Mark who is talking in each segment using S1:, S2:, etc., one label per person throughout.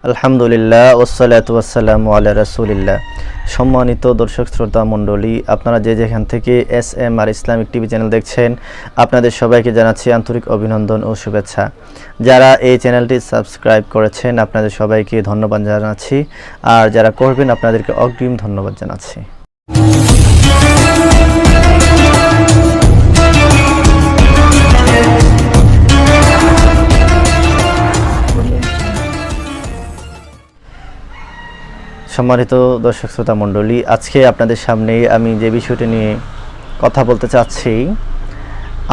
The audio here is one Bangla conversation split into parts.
S1: আলহামদুলিল্লাহ ওয়াসসালাতু ওয়াসসালামু আলা রাসূলিল্লাহ। সম্মানিত দর্শক শ্রোতা মণ্ডলী, আপনারা যে যেখান থেকে SMR ইসলামিক টিভি চ্যানেল দেখছেন, আপনাদের সবাইকে জানাচ্ছি আন্তরিক অভিনন্দন ও শুভেচ্ছা। যারা এই চ্যানেলটি সাবস্ক্রাইব করেছেন আপনাদের সবাইকে ধন্যবাদ জানাচ্ছি, আর যারা করবেন আপনাদেরকে অগ্রিম ধন্যবাদ জানাচ্ছি। সম্মানিত দর্শক শ্রোতা মণ্ডলী, আজকে আপনাদের সামনে আমি যে বিষয়টি নিয়ে কথা বলতে চাচ্ছি,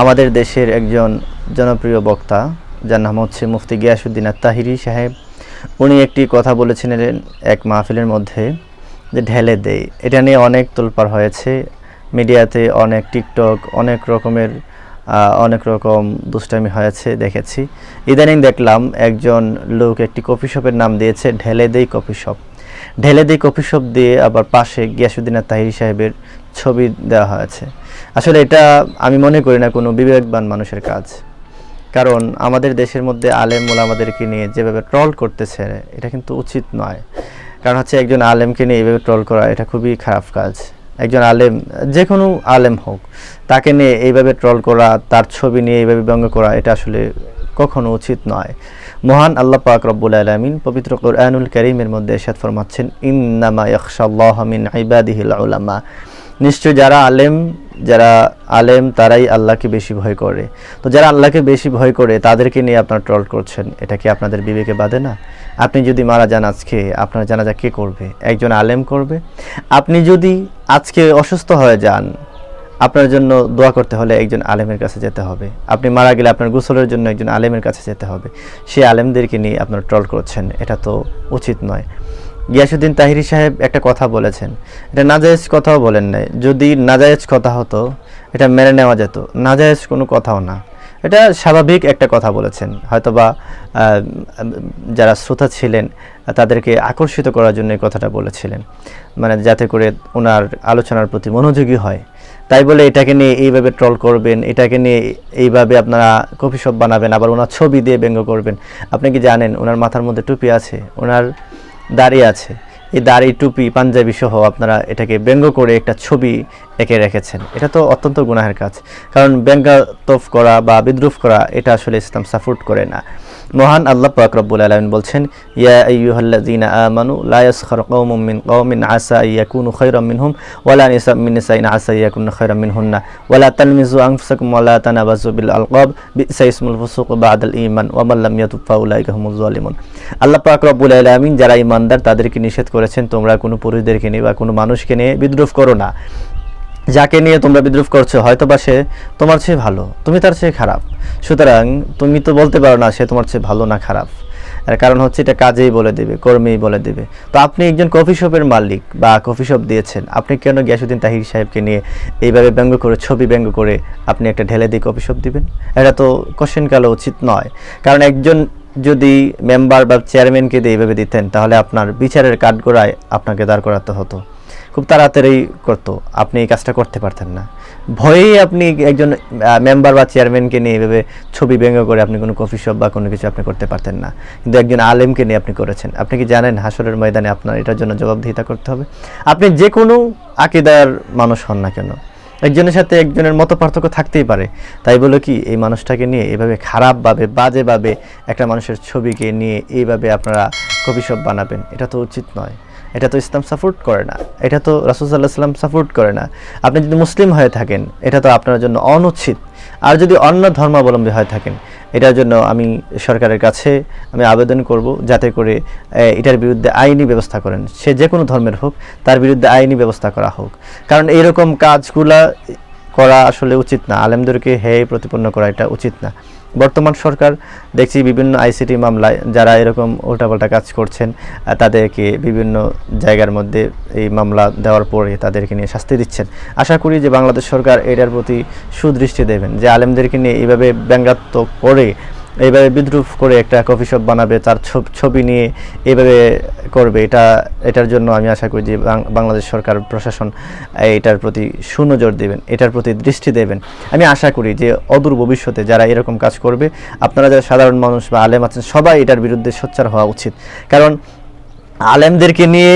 S1: আমাদের দেশের একজন জনপ্রিয় বক্তা যার নাম হচ্ছে মুফতি গিয়াসউদ্দিন আত-তাহিরি সাহেব। উনি একটি কথা বলেছিলেন এক মাহফিলের মধ্যে, যে ঢেলে দেয়। এটা নিয়ে অনেক তোলপাড় হয়েছে মিডিয়াতে, অনেক টিকটক, অনেক রকম দুষ্টামি হয়েছে, দেখেছি। ইদানিং দেখলাম একজন লোক একটি কফি শপের নাম দিয়েছে ঢেলে দেই কফি শপ। ঢেলে দেই কফি শপ দিয়ে আবার পাশে গিয়াসউদ্দিন আত-তাহিরি সাহেবের ছবি দেওয়া হয়েছে। আসলে এটা আমি মনে করি না কোনো বিবেকবান মানুষের কাজ, কারণ আমাদের দেশের মধ্যে আলেম ওলামাদেরকে নিয়ে যেভাবে ট্রল করতেছে এটা কিন্তু উচিত নয়। কারণ হচ্ছে একজন আলেমকে নিয়ে এইভাবে ট্রল করা এটা খুবই খারাপ কাজ। একজন আলেম, যে কোনো আলেম হোক, তাকে নিয়ে এইভাবে ট্রল করা, তার ছবি নিয়ে এইভাবে ব্যঙ্গ করা এটা আসলে কখনো উচিত নয়। মহান আল্লাহ পাক রব্বুল আলামিন পবিত্র কুরআনুল কারীমের মধ্যে ইরশাদ ফরমাচ্ছেন, ইন্নামা ইয়াখশাল্লাহা মিন ইবাদিহিল উলামা। নিশ্চয় যারা আলেম তারাই আল্লাহকে বেশি ভয় করে। তো যারা আল্লাহকে বেশি ভয় করে তাদেরকে নিয়ে আপনারা ট্রল করছেন, এটা কি আপনাদের বিবেকে বাধে না? আপনি যদি মারা যান আজকে, আপনার জানাজা কে করবে? একজন আলেম করবে। আপনি যদি আজকে অসুস্থ হয়ে যান, আপনার জন্য দোয়া করতে হলে একজন আলেমের কাছে যেতে হবে। আপনি মারা গেলে আপনার গোসলের জন্য একজন আলেমের কাছে যেতে হবে। সেই আলেমদেরকে নিয়ে আপনারা ট্রল করছেন, এটা তো উচিত নয়। গিয়াসউদ্দিন তাহিরি সাহেব একটা কথা বলেছেন, এটা নাজায়েজ কথাও বলেন নাই। যদি নাজায়েজ কথা হতো এটা মেনে নেওয়া যেত, নাজায়েজ কোনো কথাও না, এটা স্বাভাবিক একটা কথা বলেছেন। হয়তোবা যারা শ্রোতা ছিলেন তাদেরকে আকর্ষিত করার জন্য এই কথাটা বলেছিলেন, মানে যাতে করে ওনার আলোচনার প্রতি মনোযোগী হয়। তাই বলে এটাকে নিয়ে এইভাবে ট্রল করবেন, এটাকে নিয়ে এইভাবে আপনারা কফি শপ বানাবেন, আবার ওনার ছবি দিয়ে ব্যঙ্গ করবেন। আপনি কি জানেন ওনার মাথার মধ্যে টুপি আছে, ওনার দাড়ি আছে, এই দাড়ি, টুপি, পাঞ্জাবি সহ আপনারা এটাকে ব্যঙ্গ করে একটা ছবি এঁকে রেখেছেন। এটা তো অত্যন্ত গুনাহের কাজ, কারণ ব্যঙ্গাত্মক করা বা বিদ্রুপ করা এটা আসলে ইসলাম সাপোর্ট করে না। মহান আল্লাহ পাক রব্বুল আলামিন বলছেন, ইয়া আইয়ুহাল্লাযীনা আমানু লা ইয়াসখার কওমুম মিন কওমিন আসা ইয়াকুনু খায়রাম মিনহুম ওয়ালা নিসা মিন নিসাইন আসা ইয়াকুনু খায়রাম মিনহুন্না ওয়ালা তালমিজু আনফুসাকুম ওয়ালা তানাবাযু বিল আলকাব বি'সা ইসমুল ফুসুক বা'দাল ঈমান ওয়া মান লাম ইয়াতুব ফাউলাইকা হুমুজ জালিমুন। আল্লাহ পাক রব্বুল আলামিন যারা ঈমানদার তাদেরকে নিষেধ করেছেন, তোমরা কোনো পুরুষদেরকে নিয়ে বা কোনো মানুষকে নিয়ে বিদ্রুপ করো না। যাকে নিয়ে তোমরা বিদ্রুপ করছো হয়তোবা সে তোমার চেয়ে ভালো, তুমি তার চেয়ে খারাপ। সুতরাং তুমি তো বলতে পারো না সে তোমার চেয়ে ভালো না খারাপ, এর কারণ হচ্ছে এটা কাজেই বলে দেবে, কর্মেই বলে দেবে। তো আপনি একজন কফি শপের মালিক বা কফি শপ দিয়েছেন, আপনি কেন গিয়াসউদ্দিন তাহিরি সাহেবকে নিয়ে এইভাবে ব্যঙ্গ করে, ছবি ব্যঙ্গ করে আপনি একটা ঢেলে দিয়ে কফি শপ দিবেন? এটা তো কোশ্চেন কালো উচিত নয়। কারণ একজন যদি মেম্বার বা চেয়ারম্যানকে দিয়ে এইভাবে দিতেন, তাহলে আপনার বিচারের কাঠগড়ায় আপনাকে দাঁড় করাতে হতো, খুব তাড়াতাড়ি করতো, আপনি এই কাজটা করতে পারতেন না। ভয়েই আপনি একজন মেম্বার বা চেয়ারম্যানকে নিয়ে এভাবে ছবি ব্যঙ্গ করে আপনি কোনো কফি শপ বা কোনো কিছু আপনি করতে পারতেন না, কিন্তু একজন আলেমকে নিয়ে আপনি করেছেন। আপনি কি জানেন হাসরের ময়দানে আপনার এটার জন্য জবাবদিহিতা করতে হবে? আপনি যে কোনো আকীদার মানুষ হন না কেন, একজনের সাথে একজনের মত পার্থক্য থাকতেই পারে। তাই বলে কি এই মানুষটাকে নিয়ে এইভাবে খারাপভাবে, বাজেভাবে একটা মানুষের ছবিকে নিয়ে এইভাবে আপনারা কফি শপ বানাবেন? এটা তো উচিত নয়, এটা তো ইসলাম সাপোর্ট করে না, এটা তো রাসূল সাল্লাল্লাহু আলাইহি ওয়াসাল্লাম সাপোর্ট করে না। আপনি যদি মুসলিম হয়ে থাকেন এটা তো আপনার জন্য অনুচিত। আর যদি অন্য ধর্মাবলম্বী হয়ে থাকেন, এটার জন্য আমি সরকারের কাছে আবেদন করব যাতে করে এটার বিরুদ্ধে আইনি ব্যবস্থা করেন। সে যে কোনো ধর্মের হোক, তার বিরুদ্ধে আইনি ব্যবস্থা করা হোক। কারণ এইরকম কাজগুলা করা আসলে উচিত না, আলেমদেরকে হেয় প্রতিপন্ন করা এটা উচিত না। বর্তমান সরকার দেখছি বিভিন্ন আইসিটি মামলায় যারা এরকম উল্টাপাল্টা কাজ করছেন তাদেরকে বিভিন্ন জায়গার মধ্যে এই মামলা দেওয়ার পরে তাদেরকে নিয়ে শাস্তি দিচ্ছেন। আশা করি যে বাংলাদেশ সরকার এটার প্রতি সুদৃষ্টি দেবেন, যে আলেমদেরকে নিয়ে এইভাবে ব্যঙ্গাত্মক করে এইভাবে বিদ্রুপ করে একটা কফি শপ বানাবে, তার ছবি নিয়ে এইভাবে করবে, এটার জন্য আমি আশা করি যে বাংলাদেশ সরকার প্রশাসন এটার প্রতি সুনজর দেবেন, এটার প্রতি দৃষ্টি দেবেন। আমি আশা করি যে অদূর ভবিষ্যতে যারা এরকম কাজ করবে, আপনারা যারা সাধারণ মানুষ বা আলেম আছেন সবাই এটার বিরুদ্ধে সোচ্চার হওয়া উচিত। কারণ আলেমদেরকে নিয়ে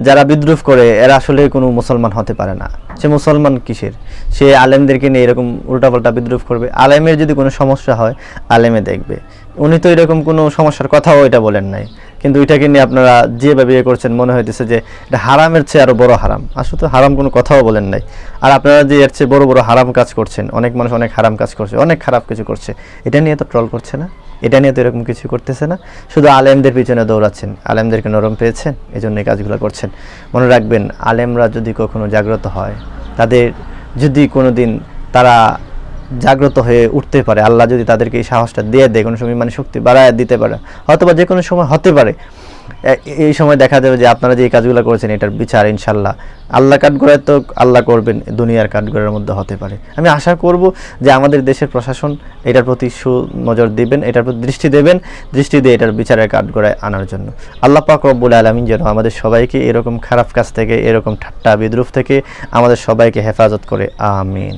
S1: যারা বিদ্রুপ করে এরা আসলে কোনো মুসলমান হতে পারে না। সে মুসলমান কিসের? সে আলেমদেরকে নিয়ে এরকম উল্টাপাল্টা বিদ্রুপ করবে। আলেমের যদি কোনো সমস্যা হয় আলেমে দেখবে। উনি তো এরকম কোনো সমস্যার কথাও এটা বলেন নাই, কিন্তু এটাকে নিয়ে আপনারা যেভাবে ইয়ে করছেন মনে হইতেছে যে এটা হারামের চেয়ে আরও বড় হারাম। আসলে তো হারাম কোনো কথাও বলেন নাই। আর আপনারা যে এর চেয়ে বড় বড় হারাম কাজ করছেন, অনেক মানুষ অনেক হারাম কাজ করছে, অনেক খারাপ কিছু করছে, এটা নিয়ে তো ট্রল করছে না, এটা নিয়ে তো এরকম কিছু করতেছে না। শুধু আলেমদের পিছনে দৌড়াচ্ছেন, আলেমদেরকে নরম পেয়েছেন, এই জন্য এই কাজগুলো করছেন। মনে রাখবেন, আলেমরা যদি কখনো জাগ্রত হয়, তাদের যদি কোনো দিন তারা জাগ্রত হয়ে উঠতে পারে, আল্লাহ যদি তাদেরকে এই সাহসটা দিয়ে দেয়, কোনো সময় মানে শক্তি বাড়ায় দিতে পারে, হয়তো বা যে কোনো সময় হতে পারে, এই সময় দেখা যাবে যে আপনারা যে এই কাজগুলো করেছেন এটার বিচার ইনশাল্লাহ আল্লাহ কাঠগড়ায় তো আল্লাহ করবেন, দুনিয়ার কাঠগড়ার মধ্যে হতে পারে। আমি আশা করব যে আমাদের দেশের প্রশাসন এটার প্রতি সুনজর দিবেন, এটার প্রতি দৃষ্টি দেবেন, দৃষ্টি দিয়ে এটার বিচারের কাঠগড়ায় আনার জন্য। আল্লাহ পাক রব্বুল আলামিন যেন আমাদের সবাইকে এরকম খারাপ কাজ থেকে, এরকম ঠাট্টা বিদ্রুপ থেকে আমাদের সবাইকে হেফাজত করে। আমিন।